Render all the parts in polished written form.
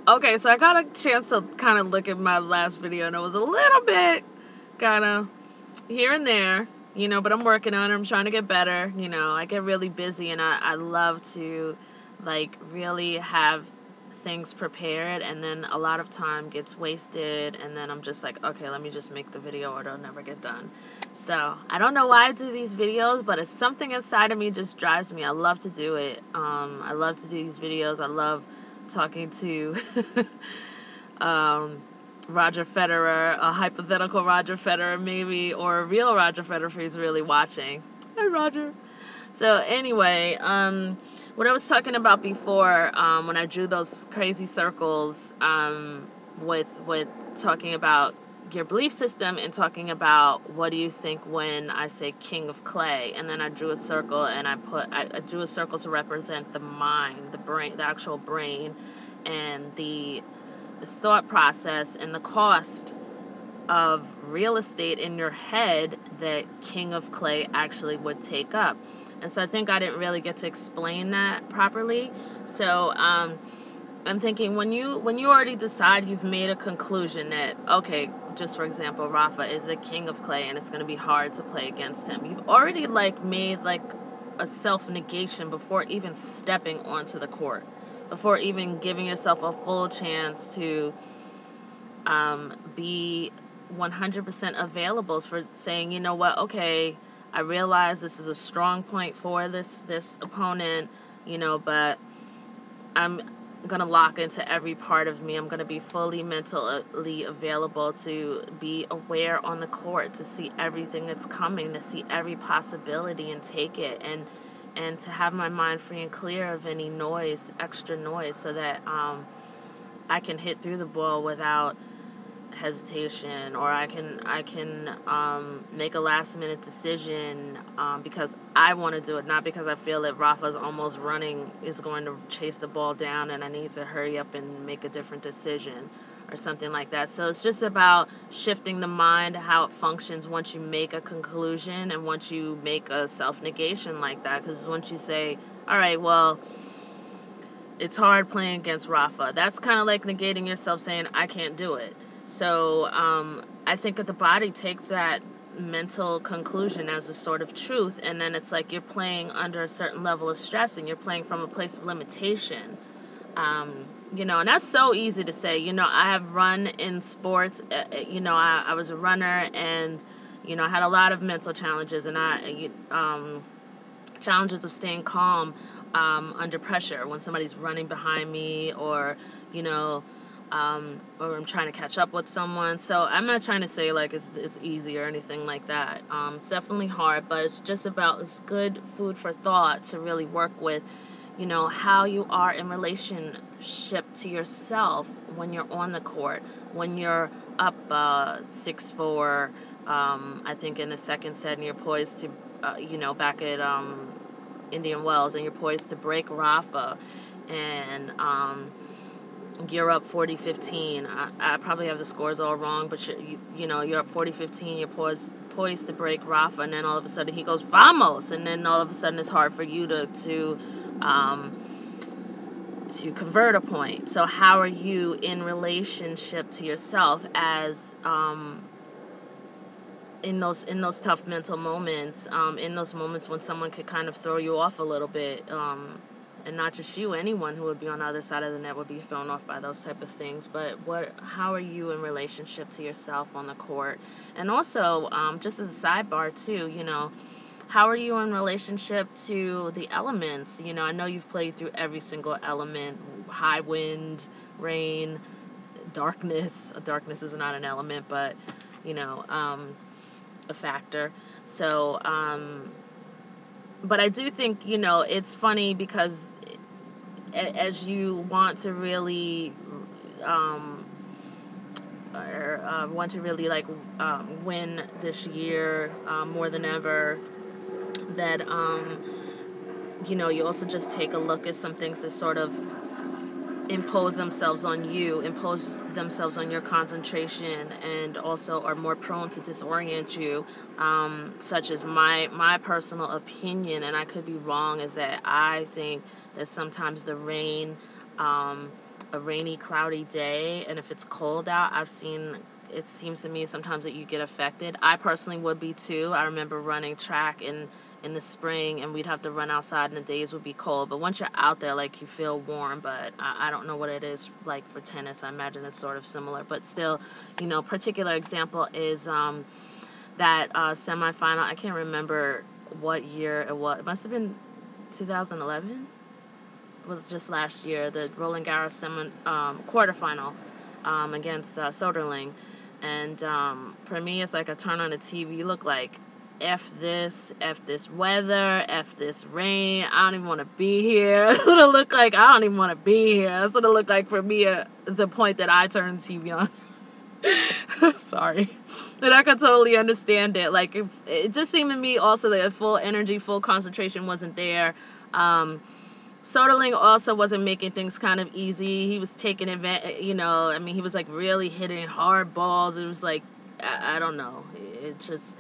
Okay, so I got a chance to kind of look at my last video, and it was a little bit kind of here and there, but I'm working on it. I'm trying to get better. I get really busy, and I love to, really have things prepared, and then a lot of time gets wasted, and then I'm just like, okay, let me just make the video or it'll never get done. So I don't know why I do these videos, but it's something inside of me just drives me. I love to do it. I love to do these videos. I love talking to Roger Federer, a hypothetical Roger Federer maybe, or a real Roger Federer if he's really watching. Hi, Roger. So anyway, what I was talking about before, when I drew those crazy circles, with talking about your belief system and talking about what do you think when I say king of clay, and then I drew a circle and I drew a circle to represent the mind, the brain, the actual brain, and the thought process and the cost of real estate in your head that king of clay actually would take up. And so I think I didn't really get to explain that properly. So I'm thinking when you already decide, you've made a conclusion that, okay, just for example, Rafa is the king of clay and it's going to be hard to play against him. You've already made a self-negation before even stepping onto the court, before even giving yourself a full chance to be 100% available for saying, you know what, okay, I realize this is a strong point for this opponent, but I'm going to lock into every part of me. I'm going to be fully mentally available to be aware on the court, to see everything that's coming, to see every possibility and take it, and to have my mind free and clear of any noise, extra noise, so that I can hit through the ball without hesitation, or I can make a last minute decision because I want to do it, not because I feel that Rafa's almost running, is going to chase the ball down and I need to hurry up and make a different decision or something like that. So it's just about shifting the mind, how it functions once you make a conclusion and once you make a self-negation like that. Because once you say, all right, well, it's hard playing against Rafa, that's kind of like negating yourself, saying I can't do it. So I think that the body takes that mental conclusion as a sort of truth, and then it's like you're playing under a certain level of stress and you're playing from a place of limitation. And that's so easy to say. I have run in sports. I was a runner, and I had a lot of mental challenges, and challenges of staying calm under pressure when somebody's running behind me, or or I'm trying to catch up with someone. So I'm not trying to say it's easy or anything like that. It's definitely hard, but it's good food for thought to really work with, how you are in relationship to yourself when you're on the court, when you're up 6-4, I think in the second set, and you're poised to, back at Indian Wells, and you're poised to break Rafa, and you're up 40-15. I probably have the scores all wrong, but you're up 40-15. You're poised to break Rafa, and then all of a sudden he goes vamos, and then all of a sudden it's hard for you to convert a point. So how are you in relationship to yourself as in those tough mental moments, in those moments when someone could kind of throw you off a little bit, and not just you, anyone who would be on the other side of the net would be thrown off by those type of things. But how are you in relationship to yourself on the court? And also, just as a sidebar too, how are you in relationship to the elements? I know you've played through every single element: high wind, rain, darkness. Darkness is not an element, but a factor. So, but I do think, it's funny because as you want to really win this year more than ever, that you also just take a look at some things that sort of impose themselves on your concentration, and also are more prone to disorient you, such as my personal opinion, and I could be wrong, is that I think that sometimes the rain a rainy, cloudy day, and if it's cold out, it seems to me sometimes that you get affected. I personally would be too. I remember running track in the spring, and we'd have to run outside and the days would be cold. But once you're out there, like, you feel warm. But I don't know what it is like for tennis. I imagine it's sort of similar. But still, particular example is that semifinal. I can't remember what year it was. It must have been 2011. It was just last year. The Roland Garros quarterfinal against Soderling. And for me, it's like I turn on the TV, look like, F this weather, F this rain, I don't even want to be here. That's what it looked like. I don't even want to be here. That's what it looked like for me at the point that I turned the TV on. Sorry. And I could totally understand it. Like, if it just seemed to me also that full energy, full concentration wasn't there. Soderling also wasn't making things kind of easy. He was taking advantage, he was like really hitting hard balls. It was like, I don't know. It just,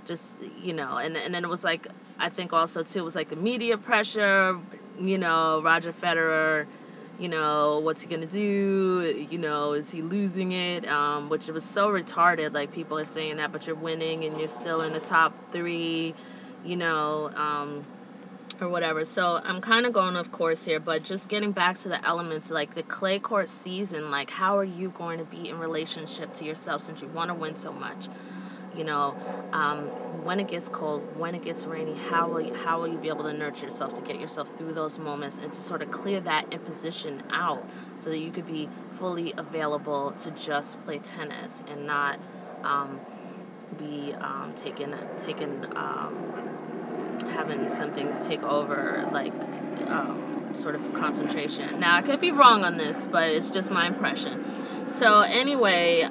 and then it was like, I think also too, it was like the media pressure, Roger Federer, what's he going to do? Is he losing it? Which it was so retarded. Like, people are saying that, but you're winning and you're still in the top 3, or whatever. So I'm kind of going off course here, but just getting back to the elements, like the clay court season, like, how are you going to be in relationship to yourself since you want to win so much? When it gets cold, when it gets rainy, how will you be able to nurture yourself to get yourself through those moments and to sort of clear that imposition out so that you could be fully available to just play tennis and not be having some things take over, like sort of concentration. Now, I could be wrong on this, but it's just my impression. So anyway,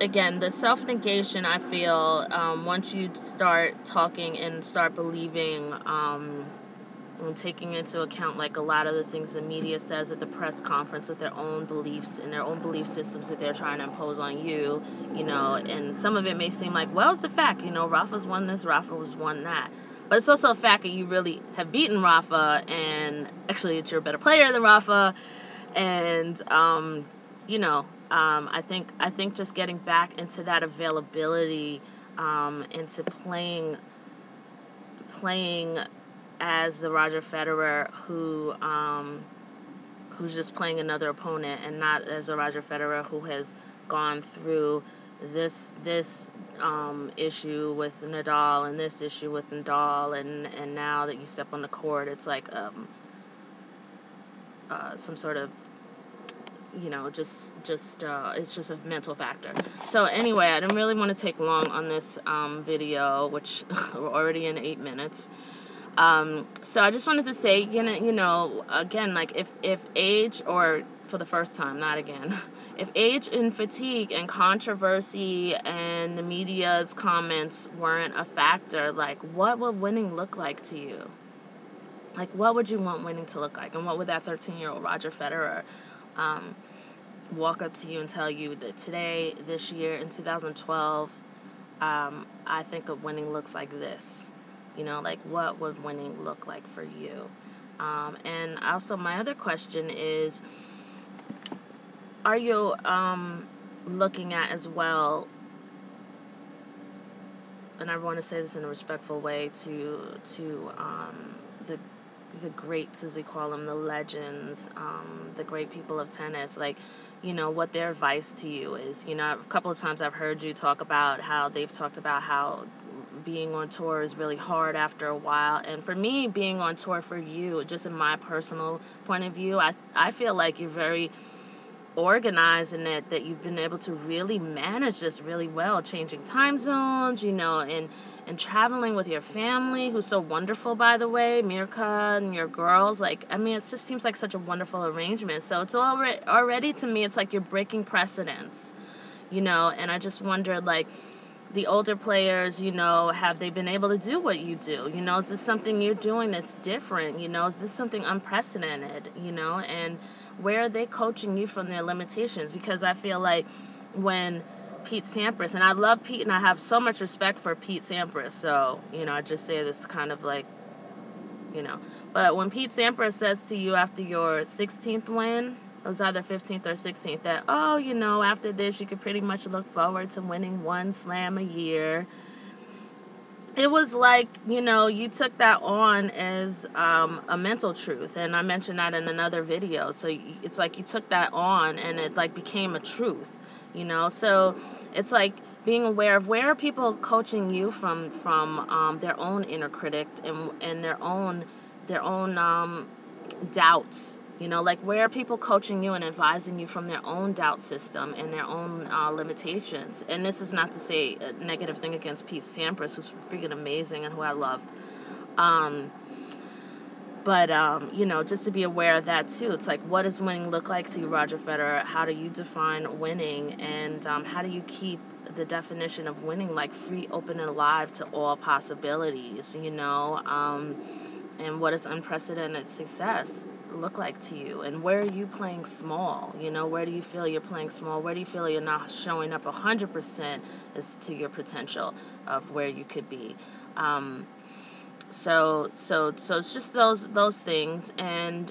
again, the self-negation, I feel, once you start talking and start believing and taking into account, like, a lot of the things the media says at the press conference with their own beliefs and their own belief systems that they're trying to impose on you, and some of it may seem like, well, it's a fact, Rafa's won this, Rafa's won that. But it's also a fact that you really have beaten Rafa, and actually that you're a better player than Rafa, and, I think just getting back into that availability, into playing as the Roger Federer who's just playing another opponent, and not as a Roger Federer who has gone through this issue with Nadal and this issue with Nadal, and now that you step on the court, it's like some sort of, it's just a mental factor. So anyway, I didn't really want to take long on this video, which we're already in 8 minutes. So I just wanted to say, again, like, if age, or for the first time, not again, if age and fatigue and controversy and the media's comments weren't a factor, like, what would winning look like to you? Like, what would you want winning to look like? And what would that 13-year-old Roger Federer walk up to you and tell you that today, this year, in 2012, I think of winning looks like this? Like, what would winning look like for you? And also, my other question is, are you looking at as well, and I want to say this in a respectful way, to the greats, as we call them, the legends, the great people of tennis, like, what their advice to you is. A couple of times I've heard you talk about how they've talked about how being on tour is really hard after a while. And for me, being on tour for you, just in my personal point of view, I feel like you're very organized in it, that you've been able to really manage this really well, changing time zones, and traveling with your family, who's so wonderful, by the way, Mirka and your girls. Like, it just seems like such a wonderful arrangement. So it's already to me, it's like you're breaking precedents, and I just wondered, like, the older players, have they been able to do what you do? Is this something you're doing that's different? Is this something unprecedented? And where are they coaching you from their limitations? Because I feel like when Pete Sampras, and I love Pete, and I have so much respect for Pete Sampras, so, I just say this kind of like, but when Pete Sampras says to you after your 16th win, it was either 15th or 16th, that, oh, you know, after this, you could pretty much look forward to winning one slam a year. It was like, you know, you took that on as a mental truth, and I mentioned that in another video. So it's like you took that on, and it like became a truth, you know. So it's like being aware of where are people coaching you from their own inner critic and their own doubts. You know, like where are people coaching you and advising you from their own doubt system and their own limitations. And this is not to say a negative thing against Pete Sampras, who's freaking amazing and who I loved. But, you know, just to be aware of that too. It's like, what does winning look like to you, Roger Federer? How do you define winning? And how do you keep the definition of winning like free, open, and alive to all possibilities, you know? And what does unprecedented success look like to you? And where are you playing small? You know, where do you feel you're playing small? Where do you feel you're not showing up 100% as to your potential of where you could be? So it's just those things. And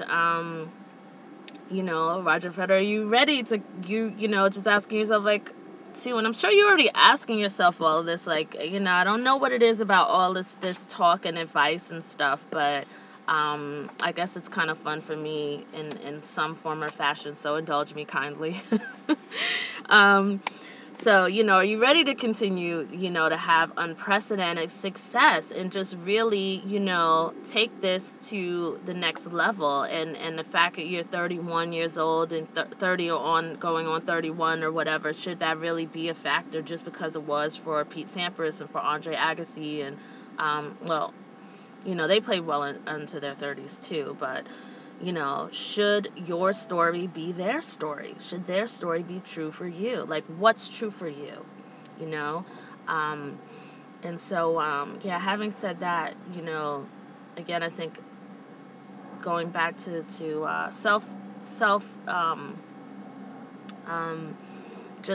you know, Roger Federer, are you ready to you know, just asking yourself like, too, and I'm sure you're already asking yourself all of this, like, you know, I don't know what it is about all this talk and advice and stuff, but I guess it's kind of fun for me in some form or fashion, so indulge me kindly. So, you know, are you ready to continue, you know, to have unprecedented success and just really, you know, take this to the next level? And the fact that you're 31 years old and 30 or going on 31 or whatever, should that really be a factor just because it was for Pete Sampras and for Andre Agassi? And, well, you know, they played well into their 30s too, but... You know, should your story be their story? Should their story be true for you? Like, what's true for you? You know? And so, yeah, having said that, you know, again, I think going back to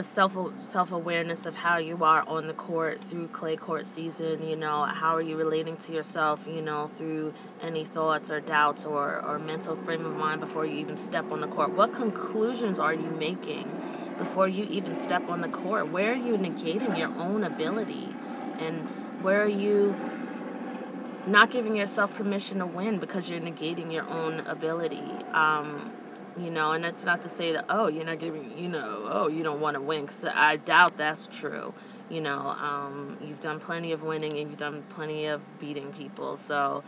self-awareness of how you are on the court through clay court season. You know, how are you relating to yourself, you know, through any thoughts or doubts or mental frame of mind before you even step on the court? What conclusions are you making before you even step on the court? Where are you negating your own ability? And where are you not giving yourself permission to win because you're negating your own ability? You know, and that's not to say that, oh, you're not giving, you know, oh, you don't want to win, because I doubt that's true. You know, you've done plenty of winning and you've done plenty of beating people. So,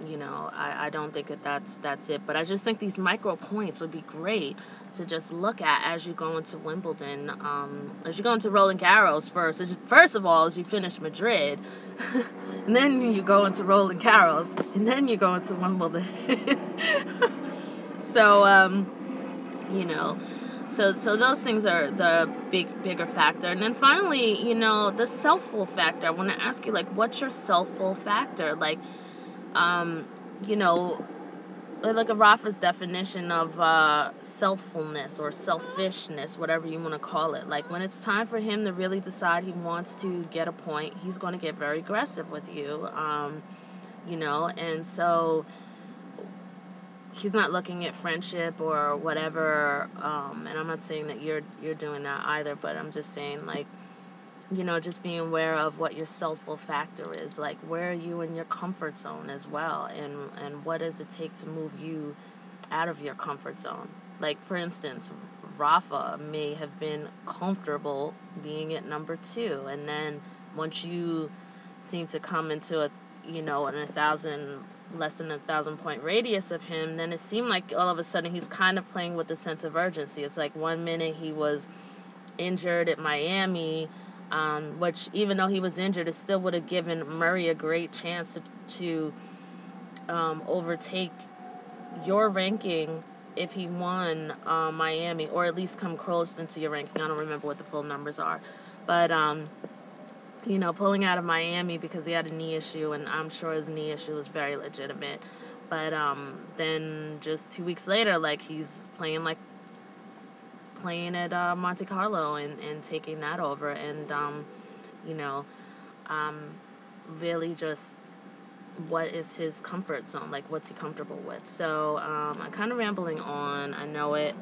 you know, I don't think that's it. But I just think these micro points would be great to just look at as you go into Wimbledon, as you go into Roland Garros first of all, as you finish Madrid, and then you go into Roland Garros, and then you go into Wimbledon. So, you know, so those things are the bigger factor. And then finally, you know, the selfful factor. I want to ask you, like, what's your selfful factor? Like, you know, like a Rafa's definition of selffulness or selfishness, whatever you want to call it. Like, when it's time for him to really decide he wants to get a point, he's going to get very aggressive with you, you know, and so... he's not looking at friendship or whatever, and I'm not saying that you're doing that either, but I'm just saying, like, you know, just being aware of what your selfful factor is. Like, where are you in your comfort zone as well, and what does it take to move you out of your comfort zone? Like, for instance, Rafa may have been comfortable being at number 2, and then once you seem to come into less than 1,000 point radius of him, then it seemed like all of a sudden he's kind of playing with a sense of urgency. It's like one minute he was injured at Miami, which even though he was injured, it still would have given Murray a great chance to overtake your ranking if he won Miami, or at least come close into your ranking. I don't remember what the full numbers are, but you know, pulling out of Miami because he had a knee issue, and I'm sure his knee issue was very legitimate. But then just 2 weeks later, like, he's playing at Monte Carlo and taking that over, and you know, really just what is his comfort zone, like what's he comfortable with. So I'm kind of rambling on, I know it.